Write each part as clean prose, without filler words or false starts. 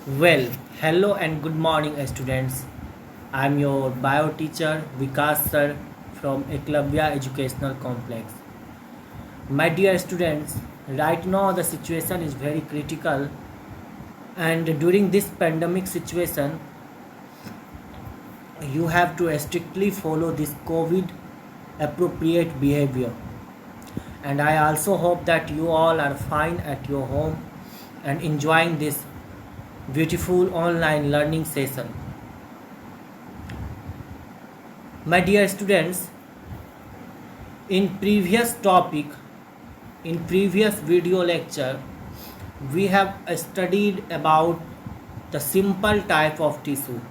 Well, hello and good morning, students. I'm your bio teacher Vikas sir from Eklavya Educational Complex. My dear students, right now the situation is very critical, and during this pandemic situation, you have to strictly follow this COVID appropriate behavior. And I also hope that you all are fine at your home and enjoying this beautiful online learning session. My dear students, in previous topic, in previous video lecture, we have studied about the simple type of tissue.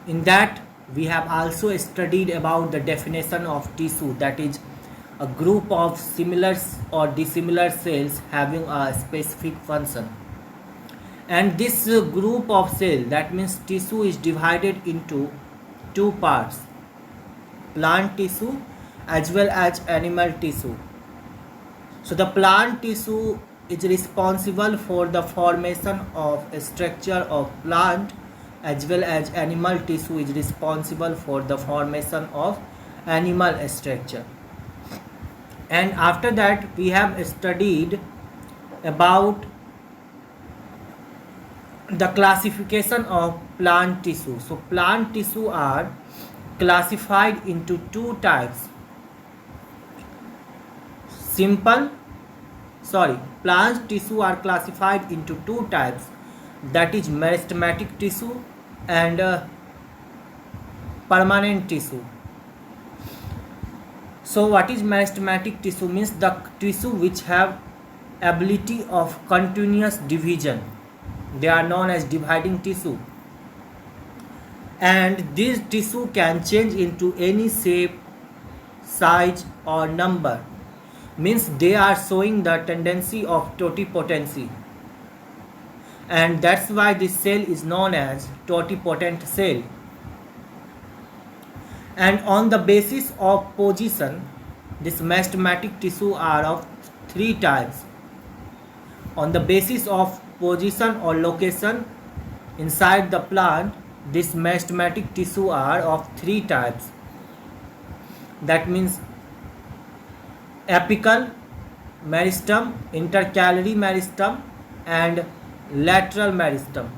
In that, we have also studied about the definition of tissue, that is a group of similar or dissimilar cells having a specific function. And this group of cell, that means tissue, is divided into two parts: plant tissue as well as animal tissue. So the plant tissue is responsible for the formation of a structure of plant, as well as animal tissue is responsible for the formation of animal structure. And after that we have studied about the classification of plant tissue. So plant tissue are classified into two types: simple plant tissue are classified into two types, that is meristematic tissue and permanent tissue. So what is meristematic tissue? Means the tissue which have ability of continuous division. They are known as dividing tissue, and this tissue can change into any shape, size or number. Means they are showing the tendency of totipotency, and that's why this cell is known as totipotent cell. And on the basis of position, this meristematic tissue are of three types. On the basis of position or location inside the plant, this meristematic tissue are of three types. That means apical meristem, intercalary meristem and lateral meristem.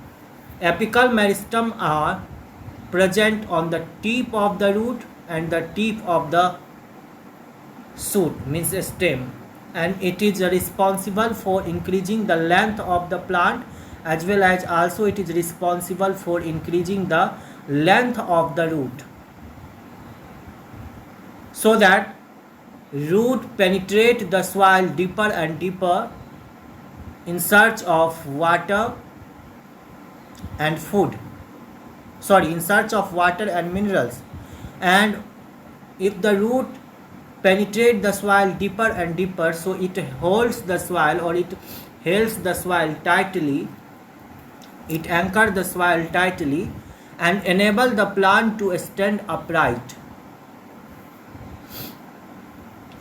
Apical meristem are present on the tip of the root and the tip of the shoot, means stem, and it is responsible for increasing the length of the plant, as well as also it is responsible for increasing the length of the root, so that root penetrate the soil deeper and deeper in search of water and food, in search of water and minerals. And if the root penetrate the soil deeper and deeper, so it holds the soil, or it holds the soil tightly, it anchors the soil tightly and enable the plant to stand upright.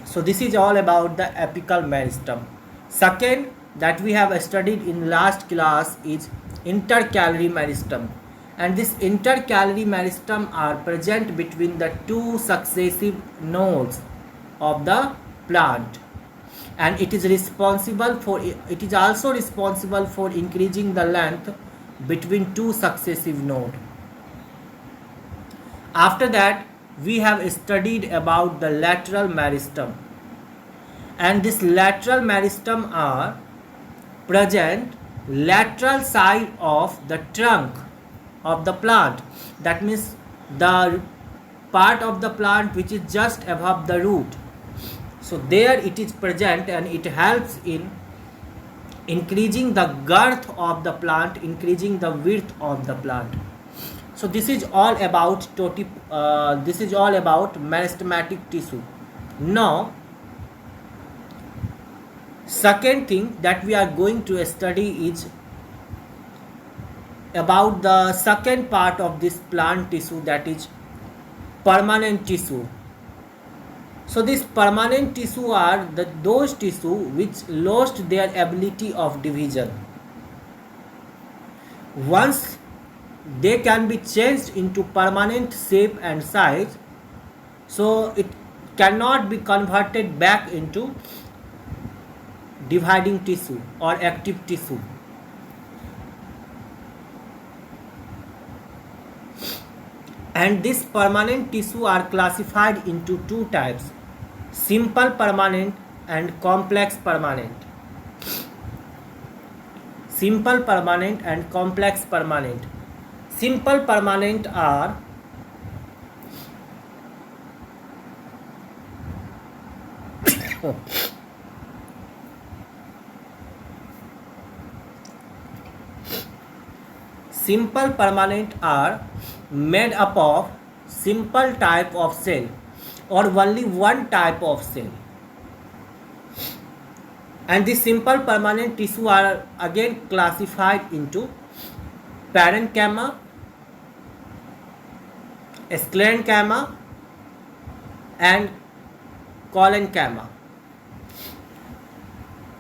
So this is all about the apical meristem. Second, that we have studied in last class is intercalary meristem, and this intercalary meristem are present between the two successive nodes of the plant, and it is also responsible for increasing the length between two successive nodes. After that, we have studied about the lateral meristem, and this lateral meristem are present lateral side of the trunk of the plant. That means the part of the plant which is just above the root. So there it is present, and it helps in increasing the girth of the plant, increasing the width of the plant. So this is all about meristematic tissue. Now, second thing that we are going to study is about the second part of this plant tissue, that is permanent tissue. So this permanent tissue are those tissue which lost their ability of division. Once they can be changed into permanent shape and size, so it cannot be converted back into dividing tissue or active tissue. And this permanent tissue are classified into two types: simple permanent and complex permanent. Simple permanent and complex permanent. Simple permanent are simple permanent are made up of simple type of cell or only one type of cell. And the simple permanent tissue are again classified into parenchyma, sclerenchyma and collenchyma.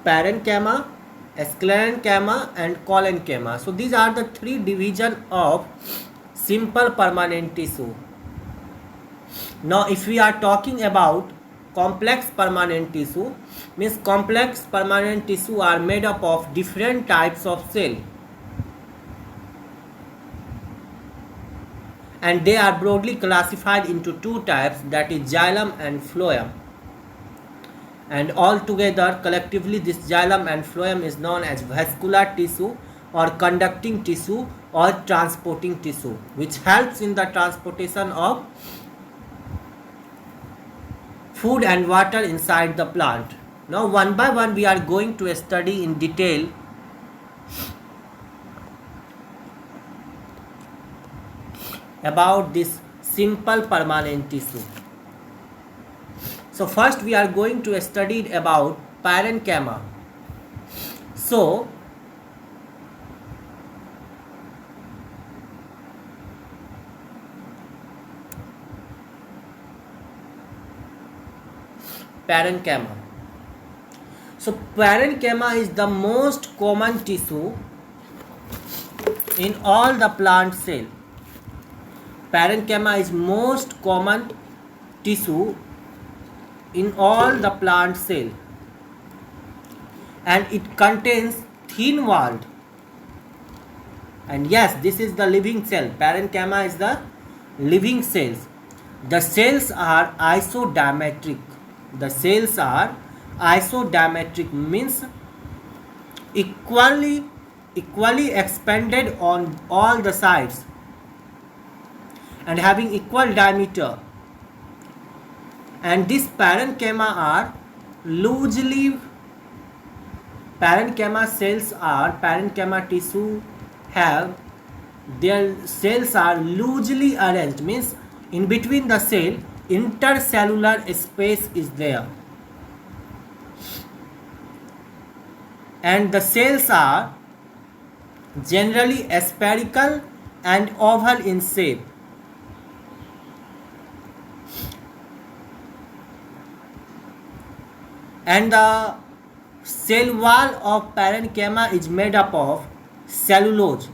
Parenchyma, sclerenchyma and collenchyma. So these are the three divisions of simple permanent tissue. Now if we are talking about complex permanent tissue, means complex permanent tissue are made up of different types of cell, and they are broadly classified into two types, that is xylem and phloem. And all together collectively this xylem and phloem is known as vascular tissue or conducting tissue or transporting tissue, which helps in the transportation of food and water inside the plant. Now one by one we are going to study in detail about this simple permanent tissue. So first we are going to study about parenchyma. So parenchyma. So parenchyma is the most common tissue in all the plant cell. Parenchyma is most common tissue in all the plant cell, and it contains thin walled, and yes, this is the living cell. Parenchyma is the living cells. The cells are isodiametric. The cells are isodiametric, means equally expanded on all the sides and having equal diameter. And these parenchyma are loosely, parenchyma cells are, parenchyma tissue have, their cells are loosely arranged, means in between the cell intercellular space is there, and the cells are generally spherical and oval in shape. And the cell wall of parenchyma is made up of cellulose,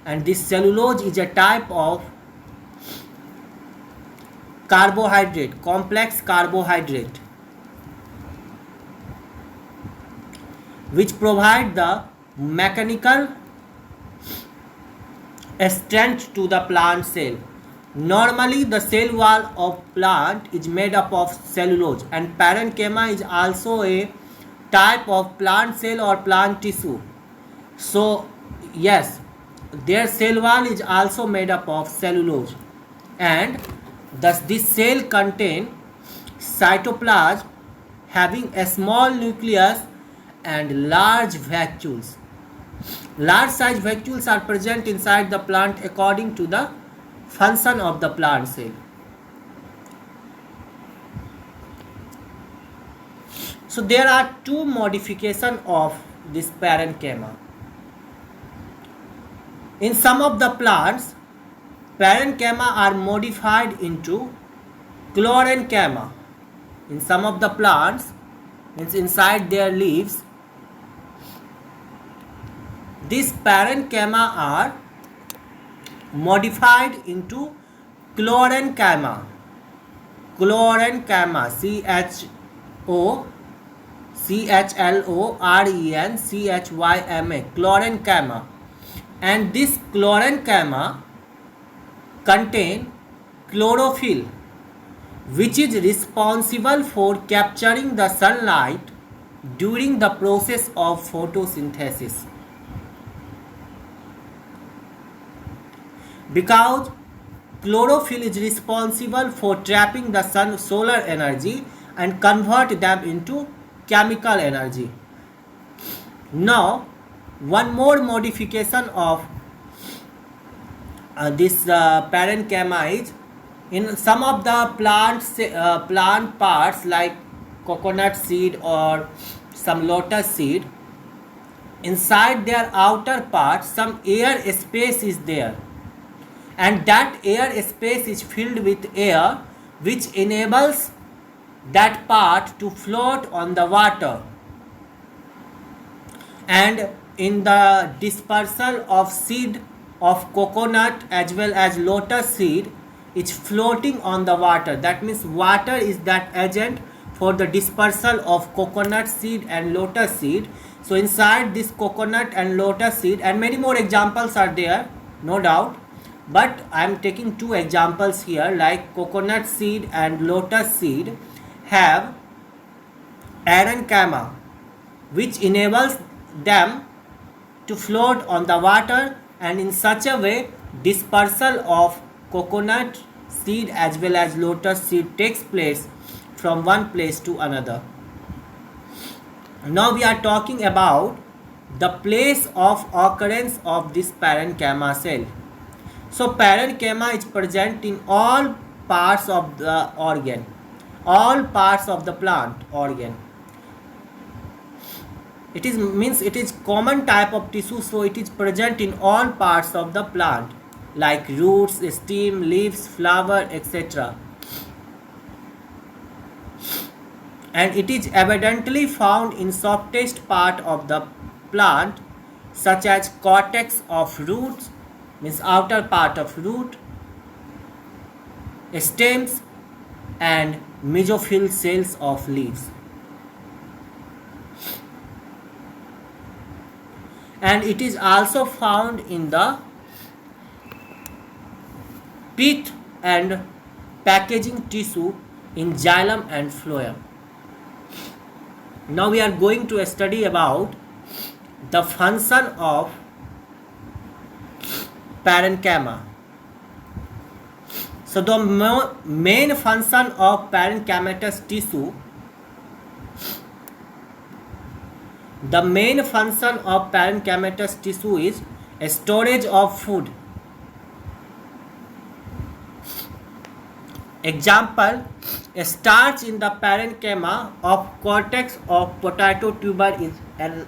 and this cellulose is a type of carbohydrate, complex carbohydrate, which provide the mechanical strength to the plant cell. Normally the cell wall of plant is made up of cellulose, and parenchyma is also a type of plant cell or plant tissue. So yes, their cell wall is also made up of cellulose, and thus this cell contain cytoplasm having a small nucleus and large vacuoles. Large size vacuoles are present inside the plant according to the function of the plant cell. So there are two modifications of this parenchyma. In some of the plants, parenchyma are modified into chlorenchyma. In some of the plants, means inside their leaves, These parenchyma are modified into chlorenchyma. Chlorenchyma, CHLORENCHYMA, chlorenchyma. And this chlorenchyma contain chlorophyll, which is responsible for capturing the sunlight during the process of photosynthesis. Because chlorophyll is responsible for trapping the solar energy and convert them into chemical energy. Now, one more modification of this parenchyma is in some of the plant parts like coconut seed or some lotus seed. Inside their outer part, some air space is there, and that air space is filled with air, which enables that part to float on the water. And in the dispersal of seed of coconut as well as lotus seed, it's floating on the water. That means water is that agent for the dispersal of coconut seed and lotus seed. So inside this coconut and lotus seed, and many more examples are there, no doubt, but I am taking two examples here, like coconut seed and lotus seed have parenchyma, which enables them to float on the water, and in such a way dispersal of coconut seed as well as lotus seed takes place from one place to another. Now we are talking about the place of occurrence of this parenchyma cell. So parenchyma is present in all parts of the organ, all parts of the plant organ. It is common type of tissue, so it is present in all parts of the plant like roots, stem, leaves, flower, etc. And it is evidently found in softest part of the plant, such as cortex of roots, means outer part of root, stems, and mesophyll cells of leaves. And it is also found in the pith and packaging tissue in xylem and phloem. Now we are going to study about the function of parenchyma. So the main function of parenchymatous tissue, is a storage of food. Example, a starch in the parenchyma of cortex of potato tuber is an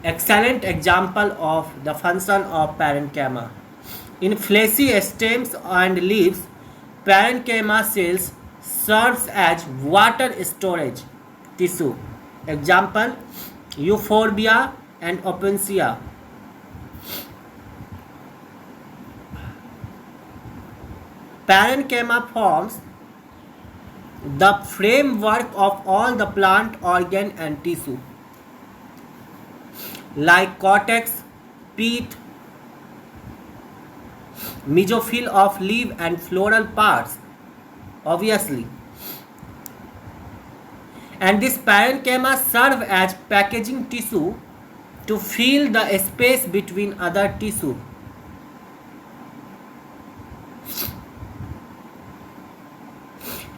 excellent example of the function of parenchyma. In fleshy stems and leaves, parenchyma cells serves as water storage tissue. Example, euphorbia and opuntia. Parenchyma forms the framework of all the plant organ and tissue like cortex, pith, mesophyll of leaf and floral parts, obviously. And this parenchyma serve as packaging tissue to fill the space between other tissue.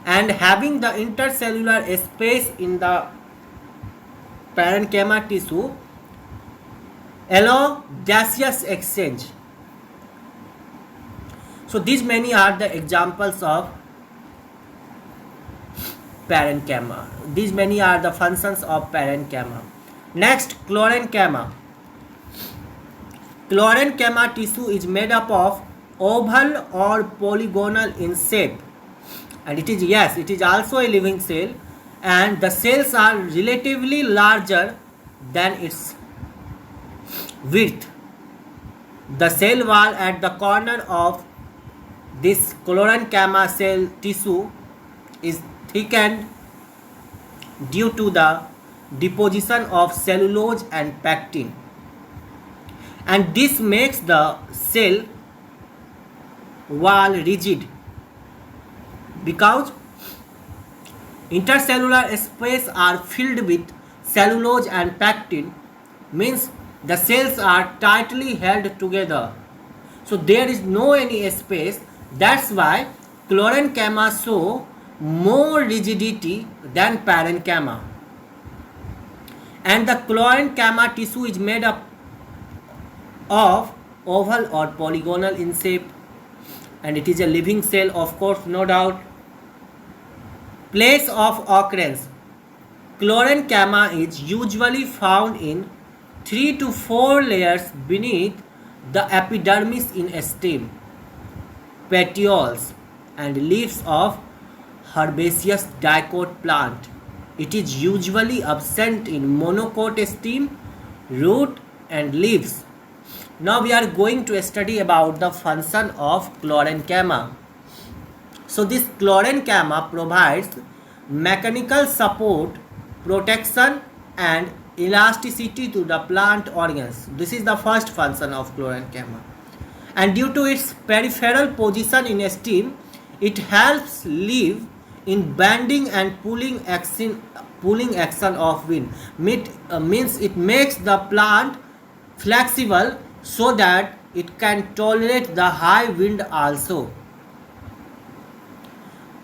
And having the intercellular space in the parenchyma tissue allow gaseous exchange. So these many are the examples of parenchyma. These many are the functions of parenchyma. Next, chlorenchyma. Chlorenchyma tissue is made up of oval or polygonal in shape, and it is also a living cell, and the cells are relatively larger than its width. The cell wall at the corner of this sclerenchyma cell tissue is thickened due to the deposition of cellulose and pectin, and this makes the cell wall rigid because intercellular space are filled with cellulose and pectin, means the cells are tightly held together, so there is no any space. That's why sclerenchyma show more rigidity than parenchyma, and the sclerenchyma tissue is made up of oval or polygonal in shape, and it is a living cell, of course, no doubt. Place of occurrence: sclerenchyma is usually found in 3 to 4 layers beneath the epidermis in stem, petioles, and leaves of herbaceous dicot plant. It is usually absent in monocot stem, root, and leaves. Now we are going to study about the function of sclerenchyma. So this sclerenchyma provides mechanical support, protection, and elasticity to the plant organs. This is the first function of sclerenchyma. And due to its peripheral position in stem, it helps leaf in bending and pulling action of wind. Means it makes the plant flexible so that it can tolerate the high wind also.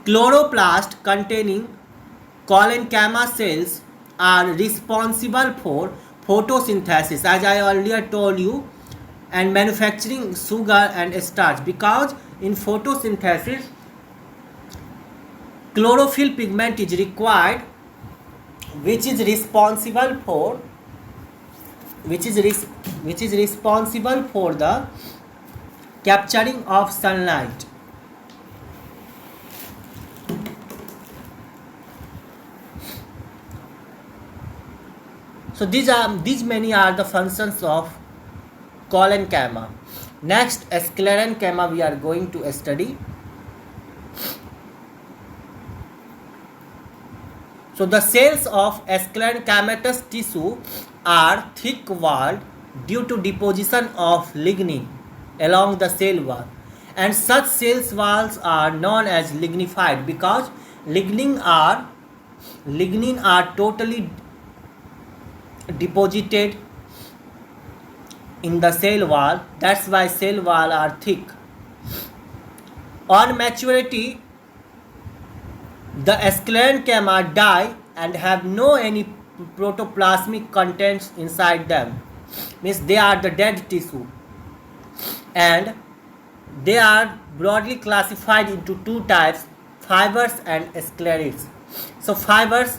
Chloroplast containing sclerenchyma cells are responsible for photosynthesis, as I earlier told you, and manufacturing sugar and starch, because in photosynthesis chlorophyll pigment is required, which is responsible for the capturing of sunlight. So these many are the functions of sclerenchyma. Next, sclerenchyma we are going to study. So the cells of sclerenchymatous tissue are thick-walled due to deposition of lignin along the cell wall, and such cells walls are known as lignified because lignin are totally deposited in the cell wall. That's why cell wall are thick. On maturity, the sclerenchyma die and have no any protoplasmic contents inside them, means they are the dead tissue, and they are broadly classified into two types: fibers and sclerites. So fibers,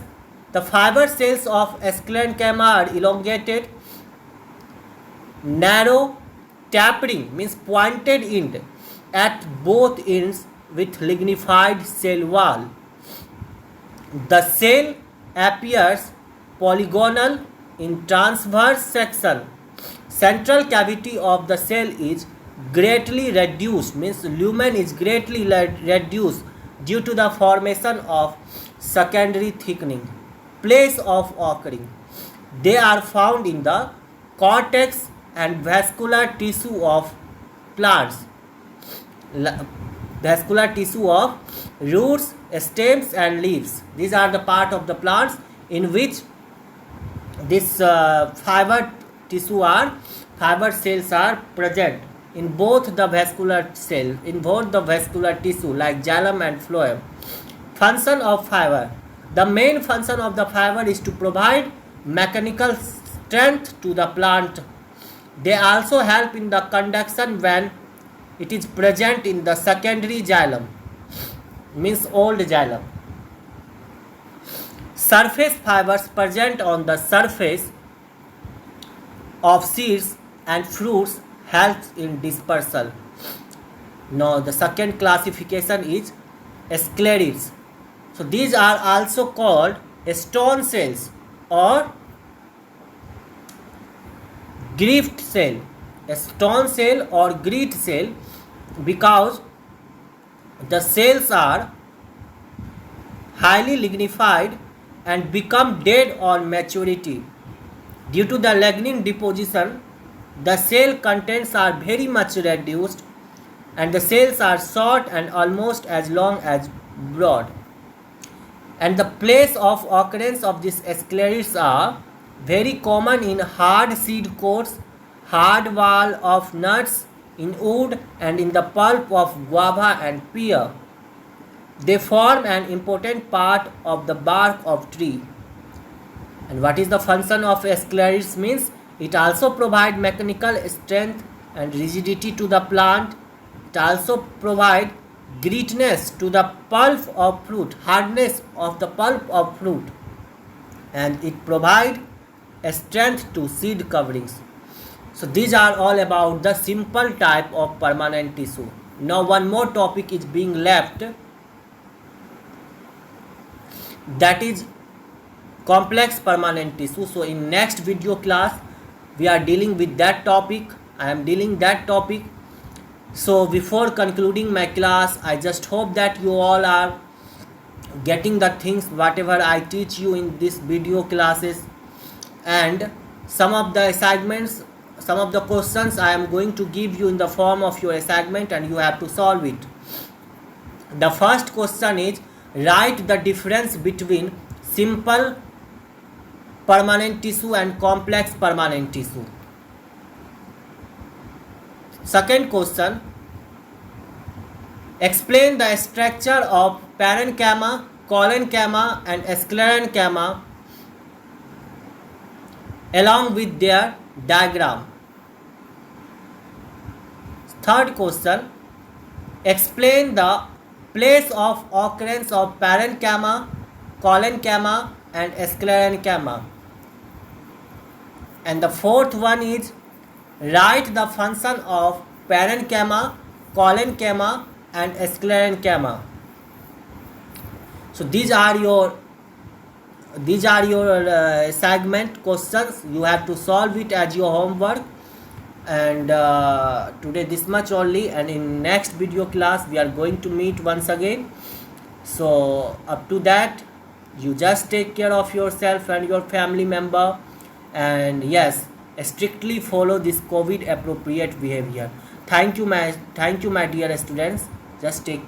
the fiber cells of sclerenchyma are elongated, narrow, tapering, means pointed end at both ends with lignified cell wall. The cell appears polygonal in transverse section. Central cavity of the cell is greatly reduced, means lumen is greatly reduced due to the formation of secondary thickening. Place of occurring: they are found in the cortex and vascular tissue of plants, vascular tissue of roots, stems, and leaves. These are the part of the plants in which this fiber cells are present in both the vascular cell, in both the vascular tissue like xylem and phloem. Function of fiber: the main function of the fiber is to provide mechanical strength to the plant. They also help in the conduction when it is present in the secondary xylem, means old xylem. Surface fibers present on the surface of seeds and fruits helps in dispersal. Now the second classification is sclerites. So these are also called stone cells or gift cell. a stone cell or grit cell because the cells are highly lignified and become dead on maturity. Due to the lignin deposition, the cell contents are very much reduced and the cells are short and almost as long as broad. And the place of occurrence of these sclerites are very common in hard seed coats, hard wall of nuts, in wood, and in the pulp of guava and pear. They form an important part of the bark of tree. And what is the function of sclerites means? It also provides mechanical strength and rigidity to the plant. It also provides grittiness to the pulp of fruit, hardness of the pulp of fruit, and it provides strength to seed coverings. So these are all about the simple type of permanent tissue. Now one more topic is being left, that is complex permanent tissue. So in next video class we are dealing with that topic. I am dealing that topic. So before concluding my class, I just hope that you all are getting the things whatever I teach you in this video classes, and some of the assignments, some of the questions I am going to give you in the form of your assignment and you have to solve it. The first question is, write the difference between simple permanent tissue and complex permanent tissue. Second question, explain the structure of parenchyma, collenchyma and sclerenchyma along with their diagram. Third question, explain the place of occurrence of parenchyma, collenchyma and sclerenchyma. And the fourth one is, write the function of parenchyma, collenchyma and sclerenchyma. So these are your segment questions. You have to solve it as your homework. And today this much only, and in next video class we are going to meet once again. So up to that, you just take care of yourself and your family member, and yes, strictly follow this COVID appropriate behavior. Thank you my dear students. Just take